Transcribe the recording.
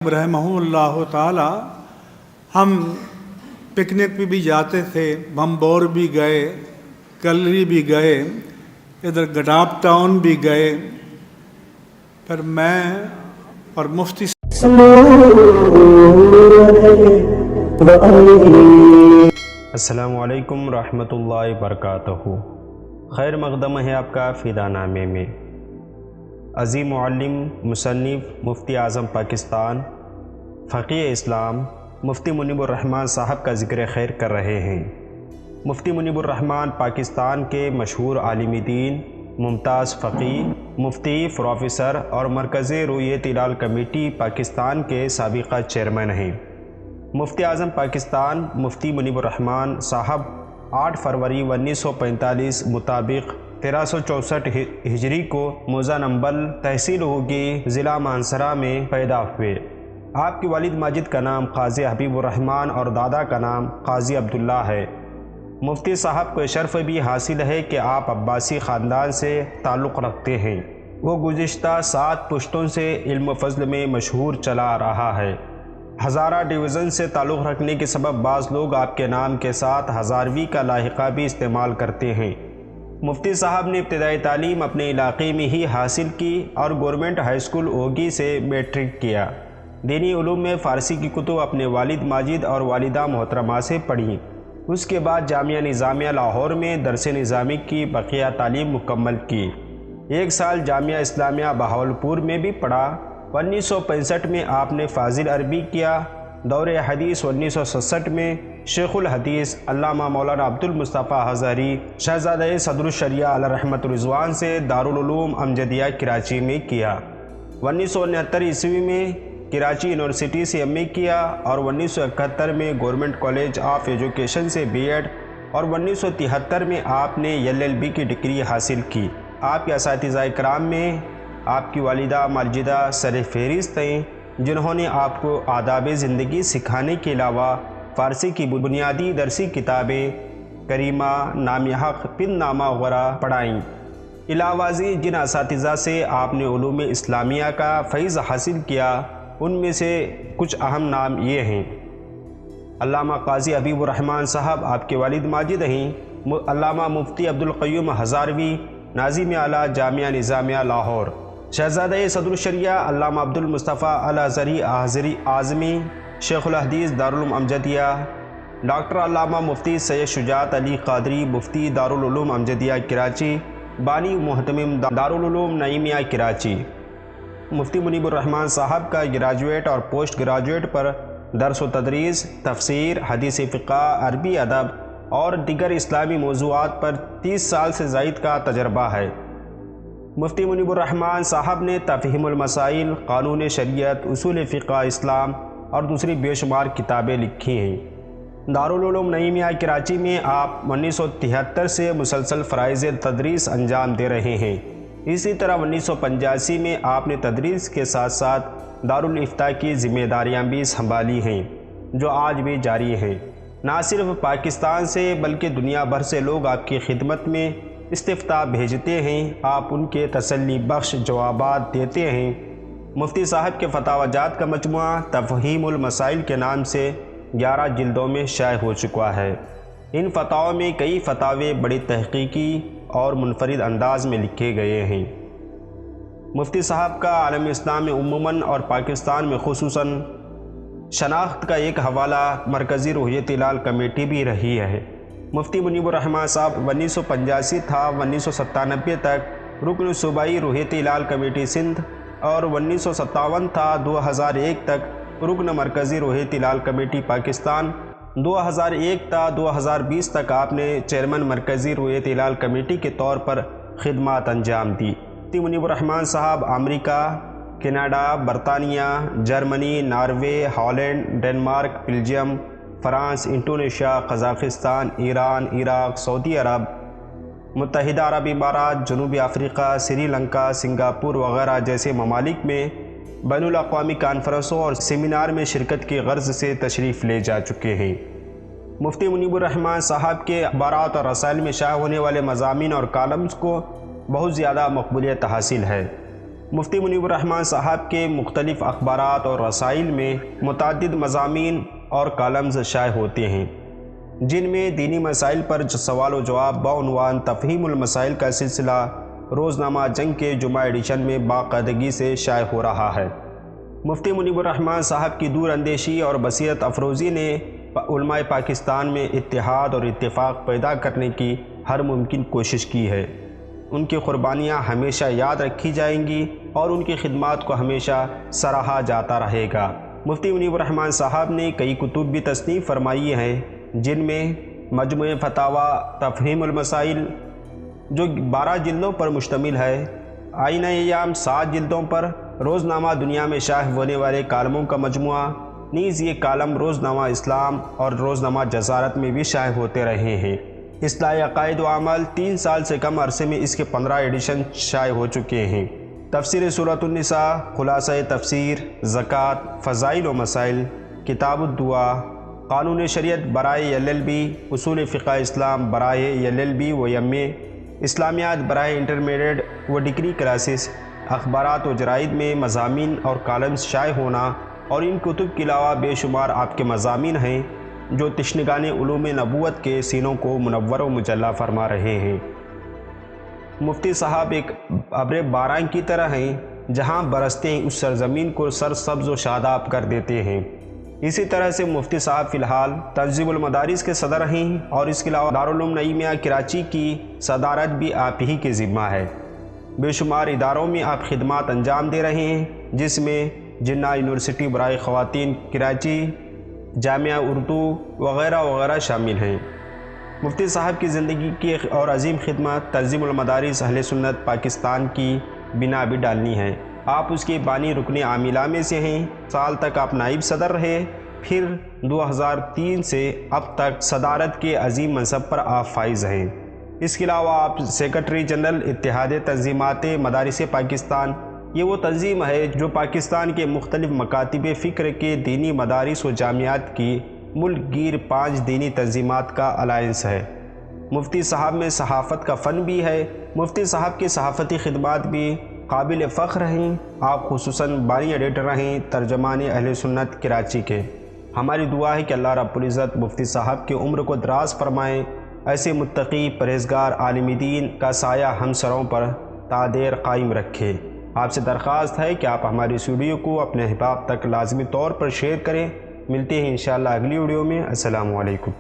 रहमहुल्लाह ताला हम पिकनिक पे भी जाते थे, बम्बौर भी गए, कलरी भी गए, इधर गडाप टाउन भी गए। फिर मैं और मुफ्ती अस्सलामु अलैकुम रहमतुल्लाहि वबरकातुहू। खैर मक़दम है आपका फ़िदानामे में। अज़ीम मुअल्लिम, मुसन्निफ़, मुफ्ती आज़म पाकिस्तान, फ़क़ीह इस्लाम मुफ्ती मुनीबुर रहमान साहब का ज़िक्र खैर कर रहे हैं। मुफ्ती मुनीबुर रहमान पाकिस्तान के मशहूर आलिम दीन, मुमताज़ फ़क़ीह, मुफ्ती, प्रोफ़ेसर और मरकज़ रुयत हिलाल कमेटी पाकिस्तान के साबिक़ा चेयरमैन हैं। मुफ्ती आज़म पाकिस्तान मुफ्ती मुनीबुर रहमान साहब 8 फरवरी 1945 मुताबिक 1364 हिजरी को मौज़ा नंबल तहसील होगी ज़िला मानसरा में पैदा हुए। आपके वालिद माजिद का नाम क़ाज़ी हबीबुर रहमान और दादा का नाम क़ाज़ी अब्दुल्ला है। मुफ्ती साहब को शर्फ़ भी हासिल है कि आप अब्बासी ख़ानदान से ताल्लुक़ रखते हैं। वो गुज़िश्ता 7 पुश्तों से इल्म फ़ज़्ल में मशहूर चला रहा है। हज़ारा डिवीज़न से ताल्लुक़ रखने के सबब बाज़ लोग आपके नाम के साथ हज़ारवी का लाहिक़ा भी इस्तेमाल करते हैं। मुफ्ती साहब ने इब्तिदाई तालीम अपने इलाक़े में ही हासिल की और गवर्नमेंट हाई स्कूल ओगी से मैट्रिक किया। दीनी उलूम में फ़ारसी की कुतुब अपने वालिद माजिद और वालिदा मोहतरमा से पढ़ी। उसके बाद जामिया निज़ामिया लाहौर में दरस निज़ामी की बक़िया तालीम मुकम्मल की। 1 साल जामिया इस्लामिया बहावलपुर में भी पढ़ा। 1965 में आपने फ़ाज़िल अरबी किया। दौरे हदीस 1967 में शेखुल हदीस अल्लामा मौलाना अब्दुल मुस्तफ़ा हज़ारी शहज़ादे सदरुल शरिया अलैहि रहमतुर रिज़वान से दारुल उलूम अमजदिया कराची में किया। 1969 ईस्वी में कराची यूनिवर्सिटी से एमए किया और 1971 में गवर्नमेंट कॉलेज ऑफ एजुकेशन से बीएड और 1973 में आपने एलएलबी की डिग्री हासिल की। आपके असातिज़ाए किराम में आपकी वालिदा माजिदा सर फहरिस्त हैं, जिन्होंने आपको आदाब ज़िंदगी सिखाने के अलावा फ़ारसी की बुनियादी दरसी किताबें करीमा, नाम हक़, पिन नामा वगैरह पढ़ाईं। इलावाज़ी जिन असातिज़ा से आपने उलूम इस्लामिया का फ़ैज़ हासिल किया, उनमें से कुछ अहम नाम ये हैं। अल्लामा क़ाज़ी हबीबुर रहमान साहब आपके वालिद माजिद हैं। अल्लामा मुफ्ती अब्दुल क़य्यूम हज़ारवी नाज़िम आला जामिया निज़ामिया लाहौर। शहज़ादे सदरुल शरिया अल्लामा अब्दुल मुस्तफ़ा अल अज़हरी आज़री आज़मी शेखुल हदीस दारुल उलूम अमजदिया। डॉक्टर अल्लामा मुफ्ती सैयद शुजात अली क़ादरी मुफ्ती दारुल उलूम अमजदिया कराची, बानी मुहतमिम दारुल उलूम नईमिया कराची। मुफ्ती मुनीबुर रहमान साहब का ग्रेजुएट और पोस्ट ग्रेजुएट पर दर्स व तदरीस, तफसीर, हदीस फ़िक़्ह, अरबी अदब और दिगर इस्लामी मौज़ूआत पर 30 साल से ज़ायद का तजर्बा है। मुफ्ती मुनीबुर रहमान साहब ने तफ़हीमुल मसाइल, क़ानून शरीयत, उसूल फ़िक़्ह इस्लाम और दूसरी बेशुमार किताबें लिखी हैं। दारुल उलूम नईमिया कराची में आप 1973 से मुसलसल फ़राइज़ तदरीस अंजाम दे रहे हैं। इसी तरह 1985 में आपने तदरीस के साथ साथ दारुल इफ्ता की ज़िम्मेदारियाँ भी संभाली हैं, जो आज भी जारी हैं। ना सिर्फ पाकिस्तान से बल्कि दुनिया भर से लोग आपकी खिदमत में इस्तिफ़्ता भेजते हैं, आप उनके तसल्ली बख्श जवाबात देते हैं। मुफ्ती साहब के फतावाजात का मजमुआ तफ़हीमुल मसाइल के नाम से 11 जिल्दों में शाये हो चुका है। इन फ़ताओं में कई फ़तावे बड़ी तहक़ीक़ी और मुनफ़रिद अंदाज में लिखे गए हैं। मुफ्ती साहब का आलम इस्लाम में उम्मन और पाकिस्तान में खुसूसन शनाख्त का एक हवाला मरकज़ी रुयत हिलाल कमेटी भी रही है। मुफ्ती मुनीबुर रहमान साहब 1985 था 1997 तक रुकन सूबाई रुयत हिलाल कमेटी सिंध और 1957 था 2001 तक रुकन मरकज़ी रुयत हिलाल कमेटी पाकिस्तान। 2001 था 2020 तक आपने चेयरमैन मरकज़ी रुयत हिलाल कमेटी के तौर पर खिदमत अंजाम दी। मुफ्ती मुनीबुर रहमान साहब अमेरिका, कनाडा, बरतानिया, Germany, Norway, Holland, Denmark, Belgium, France, Indonesia, Kazakhstan, Iran, Iraq, सऊदी अरब, मुत्तहिदा अरब इमारात, जनूबी अफ्रीका, श्रीलंका, सिंगापुर वगैरह जैसे ममालिक में बैनुल अक़वामी कॉन्फ्रेंसों और सेमिनार में शिरकत की गर्ज़ से तशरीफ़ ले जा चुके हैं। मुफ्ती मुनीबुर रहमान साहब के अखबारात और रसाइल में शाया होने वाले मज़ामीन और कॉलम्स को बहुत ज़्यादा मकबूलियत हासिल है। مفتی منیب الرحمن صاحب کے مختلف اخبارات اور رسائل میں متعدد مضامین اور کالمز شائع ہوتے ہیں، جن میں دینی مسائل پر سوال و جواب بعنوان تفہیم المسائل کا سلسلہ روزنامہ جنگ کے جمعہ ایڈیشن میں باقاعدگی سے شائع ہو رہا ہے۔ مفتی منیب الرحمن صاحب کی دور اندیشی اور بصیرت افروزی نے علماء پاکستان میں اتحاد اور اتفاق پیدا کرنے کی ہر ممکن کوشش کی ہے۔ ان کی قربانیاں ہمیشہ یاد رکھی جائیں گی اور ان کی خدمات کو ہمیشہ سراہا جاتا رہے گا۔ مفتی منیب الرحمن صاحب نے کئی کتب بھی تصنیف فرمائی ہیں، جن میں مجموعہ فتاوی تفہیم المسائل جو 12 جلدوں پر مشتمل ہے، آئینہ ایام 7 جلدوں پر، روزنامہ دنیا میں شائع ہونے والے کالموں کا مجموعہ، نیز یہ کالم روزنامہ اسلام اور روزنامہ جسارت میں بھی شائع ہوتے رہے ہیں۔ اصلاح عقائد و اعمال 3 سال سے کم عرصے میں اس کے 15 ایڈیشن شائع ہو چکے ہیں۔ تفسیر سورۃ النساء، خلاصہ تفسیر، زکوٰۃ، فضائل و مسائل، کتاب الدعا، قانون شریعت برائے LLB، اصول فقہ اسلام برائے LLB و MA، اسلامیات برائے انٹرمیڈیٹ و ڈگری کلاسز، اخبارات و جرائد میں مضامین اور کالمز شائع ہونا، اور ان کتب کے علاوہ بے شمار آپ کے مضامین ہیں جو تشنگان علوم نبوت کے سینوں کو منور و مجلہ فرما رہے ہیں۔ مفتی صاحب ایک ابر باران کی طرح ہیں، جہاں برستے ہیں اس سرزمین کو سرسبز و شاداب کر دیتے ہیں۔ اسی طرح سے مفتی صاحب فی الحال تنظیم المدارس کے صدر ہیں، اور اس کے علاوہ دارالعلوم نعیمیہ کراچی کی صدارت بھی آپ ہی کے ذمہ ہے۔ بے شمار اداروں میں آپ خدمات انجام دے رہے ہیں، جس میں جناح یونیورسٹی برائے خواتین کراچی، جامعہ اردو وغیرہ وغیرہ شامل ہیں۔ مفتی صاحب کی زندگی کی ایک اور عظیم خدمت تنظیم المدارس اہل سنت پاکستان کی بنا بھی ڈالنی ہے۔ آپ اس کے بانی رکن عاملہ میں سے ہیں۔ سال تک آپ نائب صدر رہے، پھر 2003 سے اب تک صدارت کے عظیم منصب پر آپ فائز ہیں۔ اس کے علاوہ آپ سیکرٹری جنرل اتحاد تنظیمات مدارس پاکستان، یہ وہ تنظیم ہے جو پاکستان کے مختلف مکاتب فکر کے دینی مدارس و جامعات کی ملک گیر 5 دینی تنظیمات کا الائنس ہے۔ مفتی صاحب میں صحافت کا فن بھی ہے۔ مفتی صاحب کی صحافتی خدمات بھی قابل فخر ہیں۔ آپ خصوصاً بانی ایڈیٹر رہیں ترجمان اہل سنت کراچی کے۔ ہماری دعا ہے کہ اللہ رب العزت مفتی صاحب کی عمر کو دراز فرمائیں، ایسے متقی پرہیزگار عالم دین کا سایہ ہم سروں پر تا دیر قائم رکھے۔ آپ سے درخواست ہے کہ آپ ہماری اس ویڈیو کو اپنے احباب تک لازمی طور پر شیئر کریں۔ ملتے ہیں انشاءاللہ اگلی ویڈیو میں۔ السلام علیکم۔